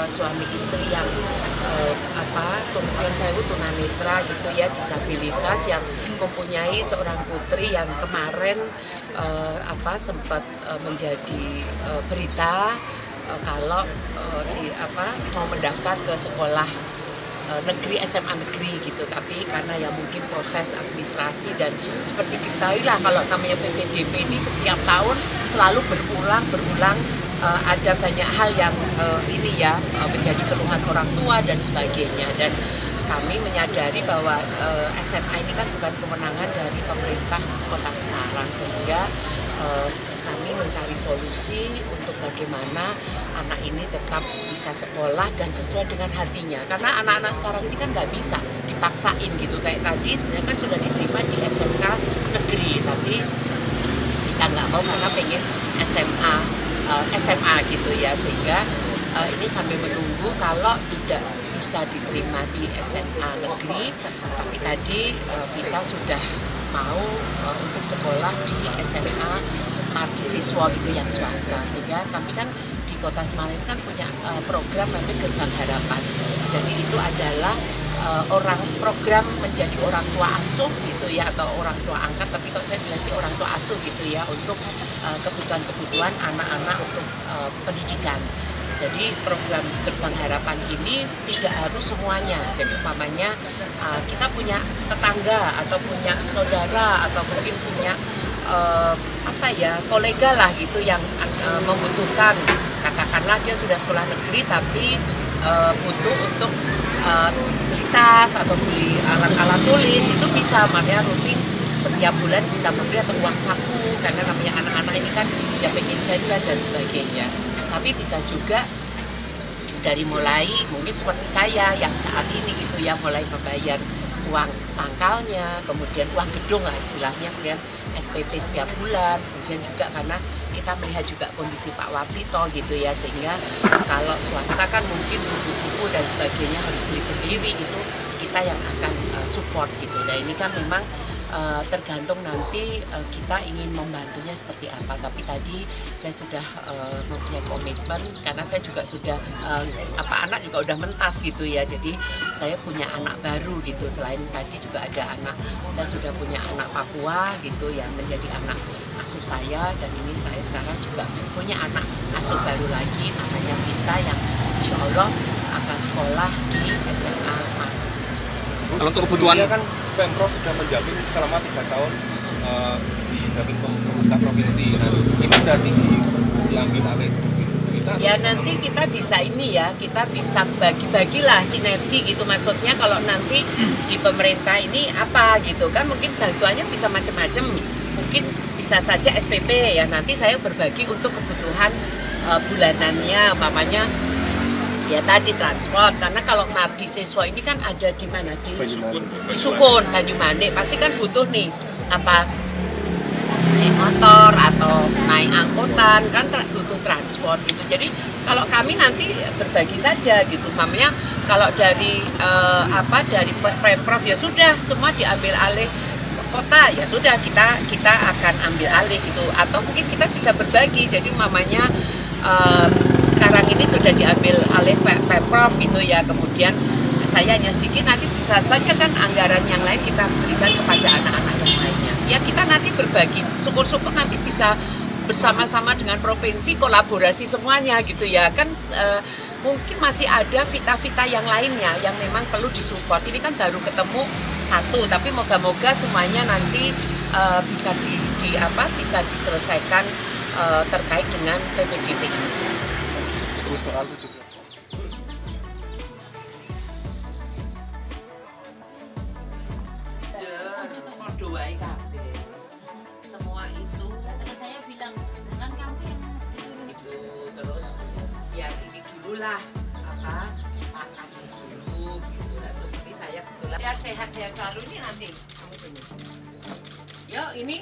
suami istri yang kemudian saya tunanetra gitu ya, disabilitas yang mempunyai seorang putri yang kemarin sempat menjadi berita kalau mau mendaftar ke sekolah negeri, SMA negeri gitu, tapi karena ya mungkin proses administrasi dan seperti kita lah kalau namanya PPDB ini setiap tahun selalu berulang ada banyak hal yang menjadi keluhan orang tua dan sebagainya, dan kami menyadari bahwa SMA ini kan bukan kewenangan dari pemerintah Kota Semarang, sehingga kami mencari solusi untuk bagaimana anak ini tetap bisa sekolah dan sesuai dengan hatinya. Karena anak-anak sekarang ini kan nggak bisa dipaksain gitu. Kayak tadi sebenarnya kan sudah diterima di SMK negeri, tapi kita nggak mau karena pengen SMA gitu ya. Sehingga ini sambil menunggu kalau tidak bisa diterima di SMA negeri, tapi tadi Vita sudah mau untuk sekolah di SMA mahasiswa gitu yang swasta, sehingga kami kan di Kota Semarang ini kan punya program namanya Gerbang Harapan. Jadi itu adalah program menjadi orang tua asuh gitu ya, atau orang tua angkat, tapi kalau saya bilang sih orang tua asuh gitu ya, untuk kebutuhan anak-anak untuk pendidikan. Jadi program Gerbang Harapan ini tidak harus semuanya. Jadi umpamanya kita punya tetangga atau punya saudara atau mungkin punya kolega lah gitu yang membutuhkan, katakanlah dia sudah sekolah negeri tapi butuh untuk beli tas atau beli alat-alat tulis, itu bisa, makanya rutin setiap bulan bisa memberi atau uang saku, karena namanya anak-anak ini kan ya pengen jajan dan sebagainya. Tapi bisa juga dari mulai mungkin seperti saya yang saat ini gitu ya, mulai membayar uang pangkalnya, kemudian uang gedung lah istilahnya, kemudian SPP setiap bulan, kemudian juga karena kita melihat juga kondisi Pak Warsito gitu ya, sehingga kalau swasta kan mungkin buku-buku dan sebagainya harus beli sendiri, itu kita yang akan support gitu. Nah ini kan memang tergantung nanti kita ingin membantunya seperti apa, tapi tadi saya sudah mempunyai komitmen karena saya juga sudah anak juga udah mentas gitu ya, jadi saya punya anak baru gitu. Selain tadi juga ada anak, saya sudah punya anak Papua gitu yang menjadi anak asuh saya, dan ini saya sekarang juga punya anak asuh baru lagi namanya Vita yang insya Allah akan sekolah di SMA mahasiswa. Kalau untuk kebutuhan kan Pemprov sudah menjamin selama 3 tahun dijamin pemerintah provinsi. Nah, ini berarti diambil alih kita. Ya nanti kita bisa kita bisa bagi-bagilah sinergi gitu, maksudnya kalau nanti di pemerintah ini apa gitu kan, mungkin bantuannya bisa macam-macam, mungkin bisa saja SPP ya, nanti saya berbagi untuk kebutuhan bulanannya, umpamanya ya tadi transport, karena kalau mahasiswa ini kan ada di mana, di Sukun, Banyumanik, pasti kan butuh nih naik motor atau naik angkutan kan butuh transport gitu. Jadi kalau kami nanti berbagi saja gitu, mamanya kalau dari dari Pemprov ya sudah semua diambil alih kota, ya sudah kita akan ambil alih gitu, atau mungkin kita bisa berbagi, jadi mamanya sekarang ini sudah diambil alih Pemprov gitu ya, kemudian saya hanya sedikit, nanti bisa saja kan anggaran yang lain kita berikan kepada anak-anak yang lainnya. Ya kita nanti berbagi, syukur-syukur nanti bisa bersama-sama dengan provinsi kolaborasi semuanya gitu ya kan. Mungkin masih ada Vita-Vita yang lainnya yang memang perlu disupport. Ini kan baru ketemu satu, tapi moga-moga semuanya nanti bisa bisa diselesaikan terkait dengan PPDB ini. Terus soal juga. Semua itu terus saya bilang kan kamu yang itu, terus biar ini dulu lah Pak Kadis dulu gitu. Terus ini saya kebetulan sehat-sehat selalu, ini nanti kamu tunggu. Yuk ini